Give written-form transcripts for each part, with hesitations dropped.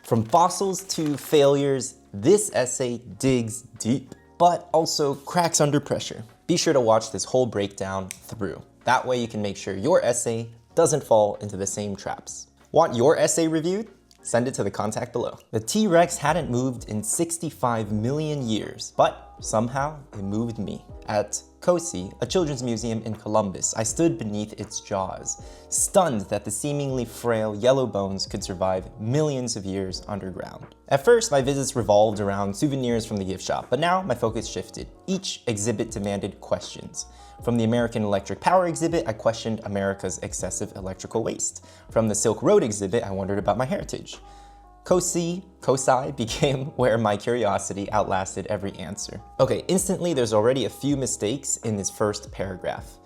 From fossils to failures, this essay digs deep, but also cracks under pressure. Be sure to watch this whole breakdown through. That way you can make sure your essay doesn't fall into the same traps. Want your essay reviewed? Send it to the contact below. The T-Rex hadn't moved in 65 million years, but somehow it moved me. At COSI, a children's museum in Columbus, I stood beneath its jaws, stunned that the seemingly frail yellow bones could survive millions of years underground. At first, my visits revolved around souvenirs from the gift shop, but now my focus shifted. Each exhibit demanded questions. From the American Electric Power exhibit, I questioned America's excessive electrical waste. From the Silk Road exhibit, I wondered about my heritage. COSI became where my curiosity outlasted every answer. Okay, instantly there's already a few mistakes in this first paragraph.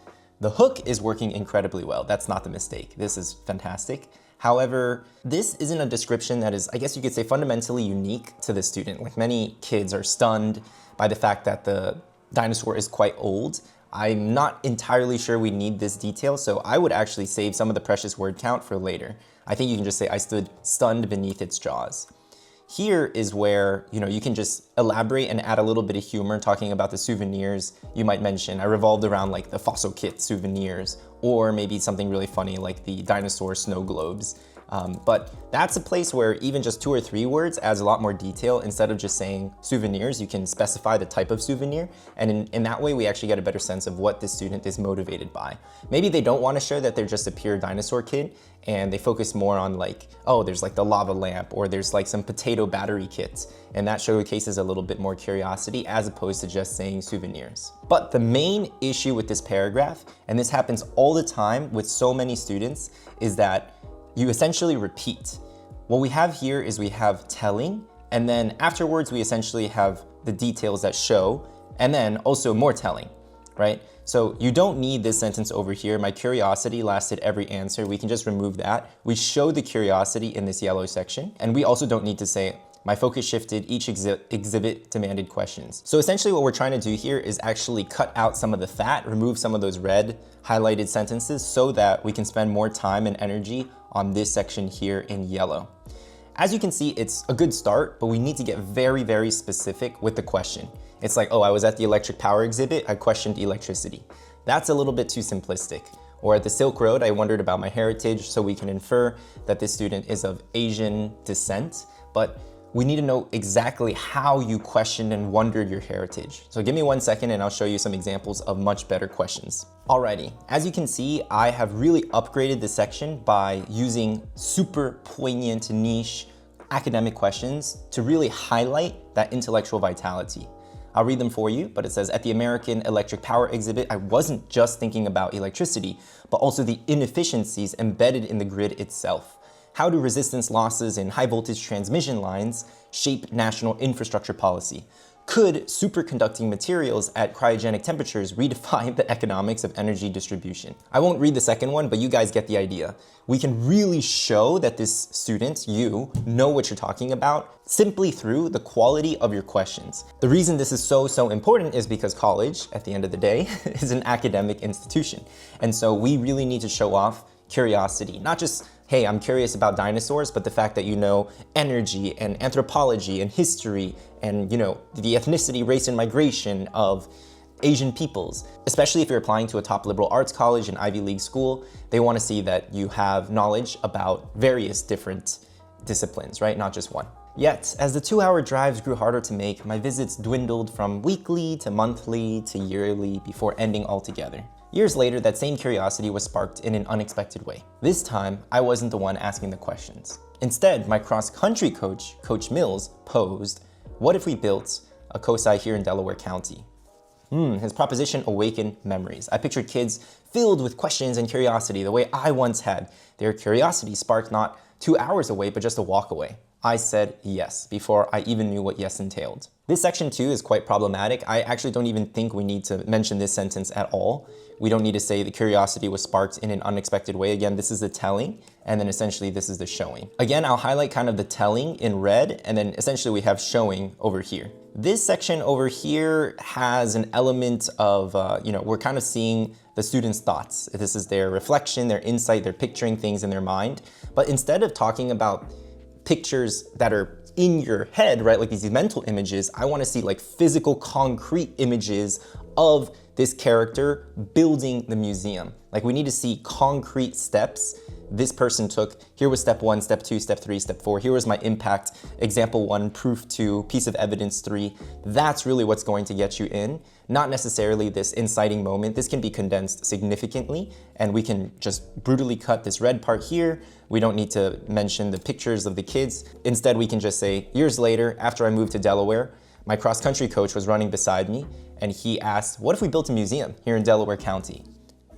The hook is working incredibly well. That's not the mistake. This is fantastic. However, this isn't a description that is, I guess you could say, fundamentally unique to the student. Like, many kids are stunned by the fact that the dinosaur is quite old. I'm not entirely sure we need this detail, so I would actually save some of the precious word count for later. I think you can just say, I stood stunned beneath its jaws. Here is where, you can just elaborate and add a little bit of humor talking about the souvenirs you might mention. I revolved around like the fossil kit souvenirs, or maybe something really funny like the dinosaur snow globes. But that's a place where even just 2 or 3 words adds a lot more detail. Instead of just saying souvenirs, you can specify the type of souvenir. And in that way, we actually get a better sense of what the student is motivated by. Maybe they don't want to show that they're just a pure dinosaur kid, and they focus more on like, oh, there's like the lava lamp, or there's like some potato battery kits. And that showcases a little bit more curiosity as opposed to just saying souvenirs. But the main issue with this paragraph, and this happens all the time with so many students, is that you essentially repeat. What we have here is we have telling, and then afterwards we essentially have the details that show, and then also more telling, right? So you don't need this sentence over here. My curiosity lasted every answer. We can just remove that. We show the curiosity in this yellow section, and we also don't need to say, my focus shifted, each exhibit demanded questions. So essentially what we're trying to do here is actually cut out some of the fat, remove some of those red highlighted sentences so that we can spend more time and energy on this section here in yellow. As you can see, it's a good start, but we need to get very, very specific with the question. It's like, oh, I was at the electric power exhibit, I questioned electricity. That's a little bit too simplistic. Or at the Silk Road, I wondered about my heritage, so we can infer that this student is of Asian descent, but we need to know exactly how you questioned and wondered your heritage. So give me 1 second and I'll show you some examples of much better questions. Alrighty, as you can see, I have really upgraded this section by using super poignant, niche academic questions to really highlight that intellectual vitality. I'll read them for you, but it says, at the American Electric Power exhibit, I wasn't just thinking about electricity, but also the inefficiencies embedded in the grid itself. How do resistance losses in high voltage transmission lines shape national infrastructure policy? Could superconducting materials at cryogenic temperatures redefine the economics of energy distribution? I won't read the second one, but you guys get the idea. We can really show that this student, you, know what you're talking about simply through the quality of your questions. The reason this is so important is because college, at the end of the day, is an academic institution. And so we really need to show off curiosity, not just, hey, I'm curious about dinosaurs, but the fact that you know energy and anthropology and history and, the ethnicity, race, and migration of Asian peoples. Especially if you're applying to a top liberal arts college, an Ivy League school, they want to see that you have knowledge about various different disciplines, right? Not just one. Yet, as the 2-hour drives grew harder to make, my visits dwindled from weekly to monthly to yearly before ending altogether. Years later, that same curiosity was sparked in an unexpected way. This time, I wasn't the one asking the questions. Instead, my cross-country coach, Coach Mills, posed, what if we built a COSI here in Delaware County? His proposition awakened memories. I pictured kids filled with questions and curiosity the way I once had. Their curiosity sparked not 2 hours away, but just a walk away. I said yes before I even knew what yes entailed. This section too is quite problematic. I actually don't even think we need to mention this sentence at all. We don't need to say the curiosity was sparked in an unexpected way. Again, this is the telling, and then essentially this is the showing. Again, I'll highlight kind of the telling in red, and then essentially we have showing over here. This section over here has an element of, we're kind of seeing the students' thoughts. This is their reflection, their insight, they're picturing things in their mind. But instead of talking about pictures that are in your head, right? Like these mental images. I want to see like physical, concrete images of this character building the museum. Like we need to see concrete steps this person took. Here was step 1, step 2, step 3, step 4. Here was my impact, example 1, proof 2, piece of evidence 3. That's really what's going to get you in, not necessarily this inciting moment. This can be condensed significantly, and we can just brutally cut this red part here. We don't need to mention the pictures of the kids. Instead, we can just say, years later, after I moved to Delaware, my cross-country coach was running beside me, and he asked, what if we built a museum here in Delaware County?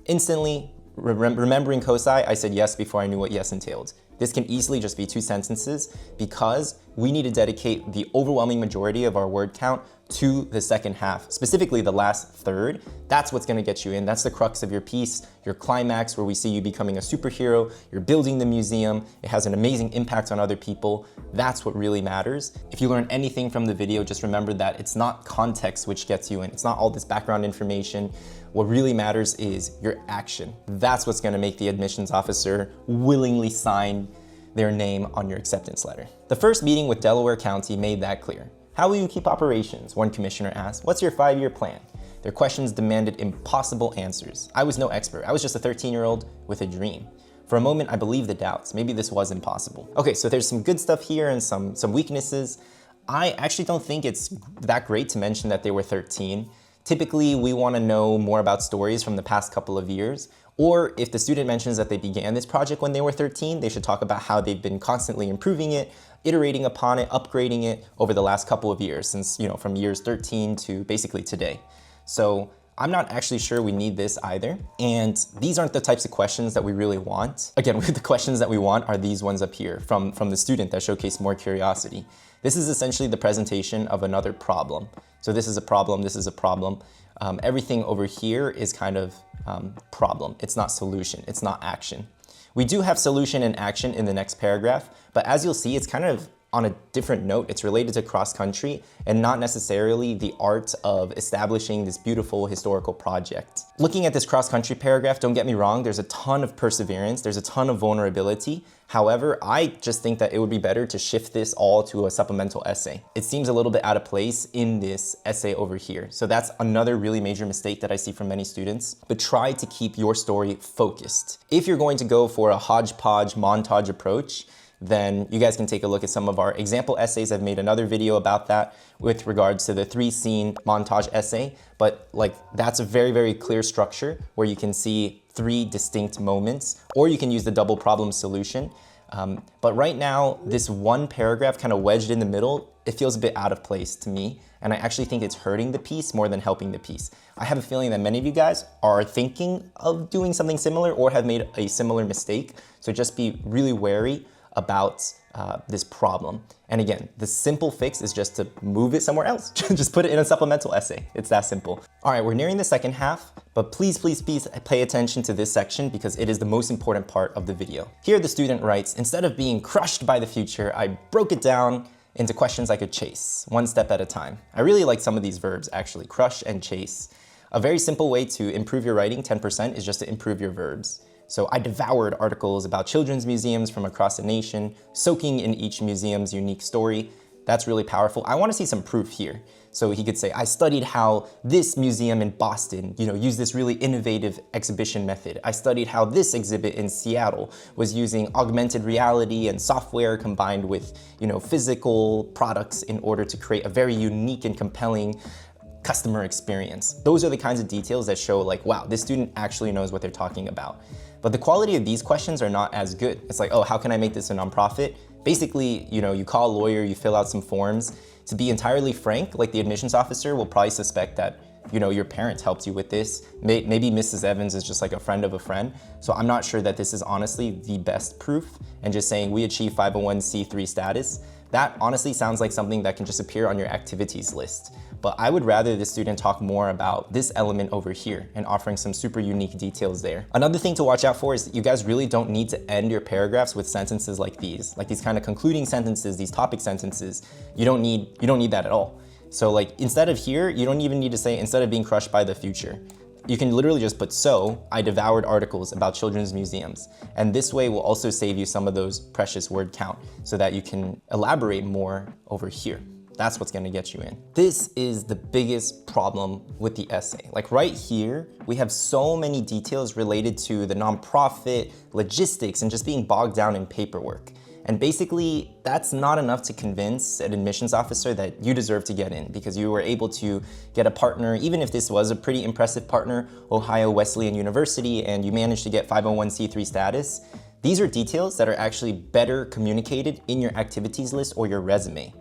Instantly, remembering COSI, I said yes before I knew what yes entailed. This can easily just be 2 sentences because we need to dedicate the overwhelming majority of our word count to the second half, specifically the last third. That's what's gonna get you in. That's the crux of your piece, your climax, where we see you becoming a superhero, you're building the museum, it has an amazing impact on other people. That's what really matters. If you learn anything from the video, just remember that it's not context which gets you in. It's not all this background information. What really matters is your action. That's what's gonna make the admissions officer willingly sign their name on your acceptance letter. The first meeting with Delaware County made that clear. How will you keep operations? One commissioner asked. What's your 5-year plan? Their questions demanded impossible answers. I was no expert. I was just a 13-year-old with a dream. For a moment, I believed the doubts. Maybe this was impossible. Okay, so there's some good stuff here and some weaknesses. I actually don't think it's that great to mention that they were 13. Typically, we want to know more about stories from the past couple of years, or if the student mentions that they began this project when they were 13, they should talk about how they've been constantly improving it, iterating upon it, upgrading it over the last couple of years, since, from years 13 to basically today. So I'm not actually sure we need this either. And these aren't the types of questions that we really want. Again, the questions that we want are these ones up here from the student that showcase more curiosity. This is essentially the presentation of another problem. So this is a problem, this is a problem. Everything over here is kind of problem. It's not solution, it's not action. We do have solution and action in the next paragraph, but as you'll see, it's kind of on a different note. It's related to cross-country and not necessarily the art of establishing this beautiful historical project. Looking at this cross-country paragraph, don't get me wrong, there's a ton of perseverance, there's a ton of vulnerability. However, I just think that it would be better to shift this all to a supplemental essay. It seems a little bit out of place in this essay over here. So that's another really major mistake that I see from many students, but try to keep your story focused. If you're going to go for a hodgepodge montage approach, then you guys can take a look at some of our example essays. I've made another video about that with regards to the 3-scene montage essay, but that's a very, very clear structure where you can see 3 distinct moments, or you can use the double problem solution. But right now, this one paragraph kind of wedged in the middle, it feels a bit out of place to me, and I actually think it's hurting the piece more than helping the piece. I have a feeling that many of you guys are thinking of doing something similar or have made a similar mistake, so just be really wary about this problem. And again, the simple fix is just to move it somewhere else. Just put it in a supplemental essay. It's that simple. All right, we're nearing the second half, but please, please, please pay attention to this section because it is the most important part of the video. Here the student writes, instead of being crushed by the future, I broke it down into questions I could chase, one step at a time. I really like some of these verbs actually, crush and chase. A very simple way to improve your writing 10% is just to improve your verbs. So I devoured articles about children's museums from across the nation, soaking in each museum's unique story. That's really powerful. I want to see some proof here. So he could say, I studied how this museum in Boston, used this really innovative exhibition method. I studied how this exhibit in Seattle was using augmented reality and software combined with, physical products in order to create a very unique and compelling customer experience. Those are the kinds of details that show wow, this student actually knows what they're talking about. But the quality of these questions are not as good. It's like, oh, how can I make this a nonprofit? Basically, you call a lawyer, you fill out some forms. To be entirely frank, the admissions officer will probably suspect that, your parents helped you with this. Maybe Mrs. Evans is just a friend of a friend. So I'm not sure that this is honestly the best proof. And just saying we achieve 501c3 status, that honestly sounds like something that can just appear on your activities list. But I would rather the student talk more about this element over here and offering some super unique details there. Another thing to watch out for is that you guys really don't need to end your paragraphs with sentences like these kind of concluding sentences, these topic sentences. You don't need that at all. So instead of here, you don't even need to say, instead of being crushed by the future. You can literally just put, so I devoured articles about children's museums. And this way will also save you some of those precious word count so that you can elaborate more over here. That's what's gonna get you in. This is the biggest problem with the essay. Like right here, we have so many details related to the nonprofit, logistics, and just being bogged down in paperwork. And basically, that's not enough to convince an admissions officer that you deserve to get in because you were able to get a partner, even if this was a pretty impressive partner, Ohio Wesleyan University, and you managed to get 501c3 status. These are details that are actually better communicated in your activities list or your resume.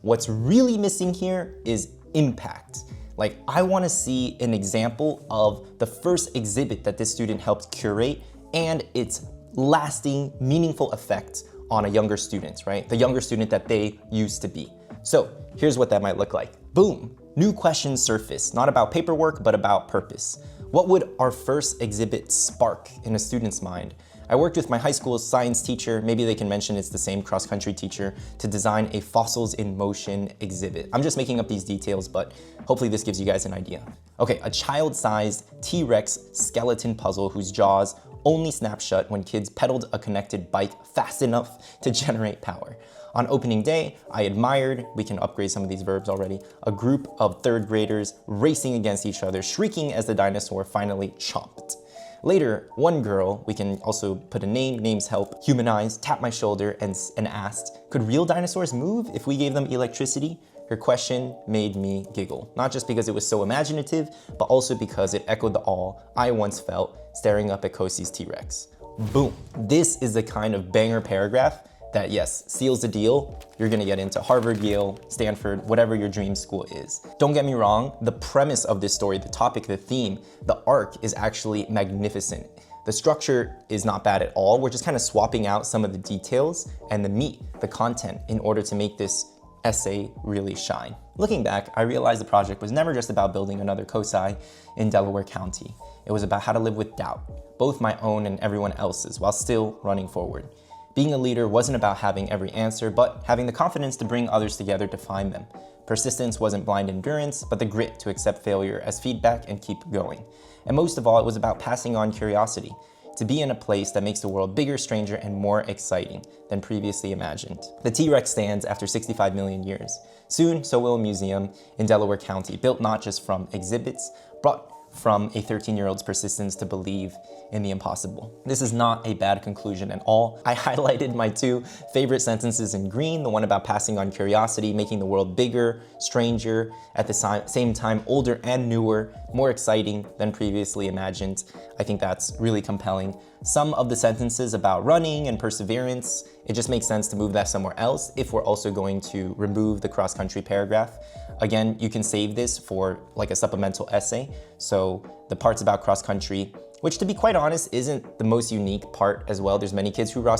What's really missing here is impact. Like, I wanna see an example of the first exhibit that this student helped curate and its lasting, meaningful effect on a younger student, right? The younger student that they used to be. So here's what that might look like. Boom, new questions surface, not about paperwork, but about purpose. What would our first exhibit spark in a student's mind? I worked with my high school science teacher, maybe they can mention it's the same cross-country teacher, to design a fossils in motion exhibit. I'm just making up these details, but hopefully this gives you guys an idea. Okay, a child-sized T-Rex skeleton puzzle whose jaws only snap shut when kids pedaled a connected bike fast enough to generate power. On opening day, I admired, we can upgrade some of these verbs already, a group of third graders racing against each other, shrieking as the dinosaur finally chomped. Later, one girl, we can also put a name, names help, humanized, tapped my shoulder and asked, could real dinosaurs move if we gave them electricity? Her question made me giggle, not just because it was so imaginative, but also because it echoed the awe I once felt staring up at Kosi's T-Rex. Boom. This is the kind of banger paragraph that, yes, seals the deal. You're gonna get into Harvard, Yale, Stanford, whatever your dream school is. Don't get me wrong, the premise of this story, the topic, the theme, the arc is actually magnificent. The structure is not bad at all. We're just kind of swapping out some of the details and the meat, the content, in order to make this essay really shine. Looking back, I realized the project was never just about building another COSI in Delaware County. It was about how to live with doubt, both my own and everyone else's, while still running forward. Being a leader wasn't about having every answer, but having the confidence to bring others together to find them. Persistence wasn't blind endurance, but the grit to accept failure as feedback and keep going. And most of all, it was about passing on curiosity, to be in a place that makes the world bigger, stranger, and more exciting than previously imagined. The T-Rex stands after 65 million years. Soon, so will a museum in Delaware County, built not just from exhibits, but from a 13-year-old's persistence to believe in the impossible. This is not a bad conclusion at all. I highlighted my two favorite sentences in green, the one about passing on curiosity, making the world bigger, stranger, at the same time older and newer, more exciting than previously imagined. I think that's really compelling. Some of the sentences about running and perseverance, it just makes sense to move that somewhere else if we're also going to remove the cross-country paragraph. Again, you can save this for like a supplemental essay. So the parts about cross-country, which to be quite honest, isn't the most unique part as well. There's many kids who run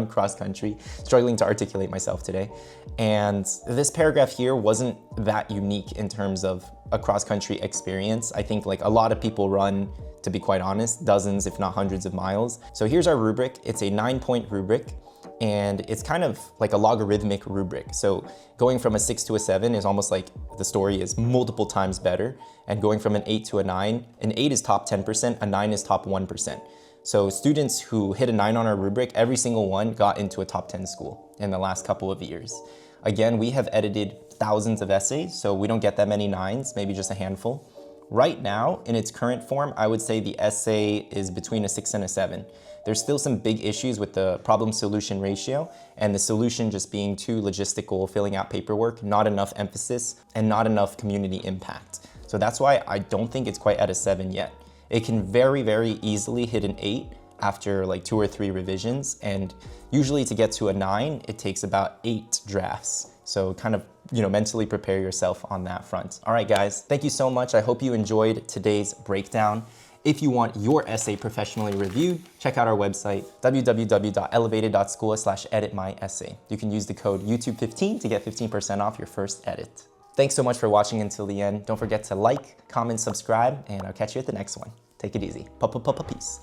cross-country, struggling to articulate myself today. And this paragraph here wasn't that unique in terms of a cross-country experience. I think like a lot of people run, to be quite honest, dozens, if not hundreds of miles. So here's our rubric. It's a 9-point rubric, and it's kind of like a logarithmic rubric. So going from a 6 to a 7 is almost like the story is multiple times better. And going from an 8 to a 9, an 8 is top 10%, a 9 is top 1%. So students who hit a 9 on our rubric, every single one got into a top 10 school in the last couple of years. Again, we have edited thousands of essays, so we don't get that many 9s, maybe just a handful. Right now, in its current form, I would say the essay is between a 6 and a 7. There's still some big issues with the problem-solution ratio, and the solution just being too logistical, filling out paperwork, not enough emphasis, and not enough community impact. So that's why I don't think it's quite at a 7 yet. It can very, very easily hit an 8 after like 2 or 3 revisions, and usually to get to a 9, it takes about 8 drafts. So kind of, mentally prepare yourself on that front. All right, guys, thank you so much. I hope you enjoyed today's breakdown. If you want your essay professionally reviewed, check out our website, www.elevated.school/editmyessay. You can use the code YouTube15 to get 15% off your first edit. Thanks so much for watching until the end. Don't forget to like, comment, subscribe, and I'll catch you at the next one. Take it easy. Peace.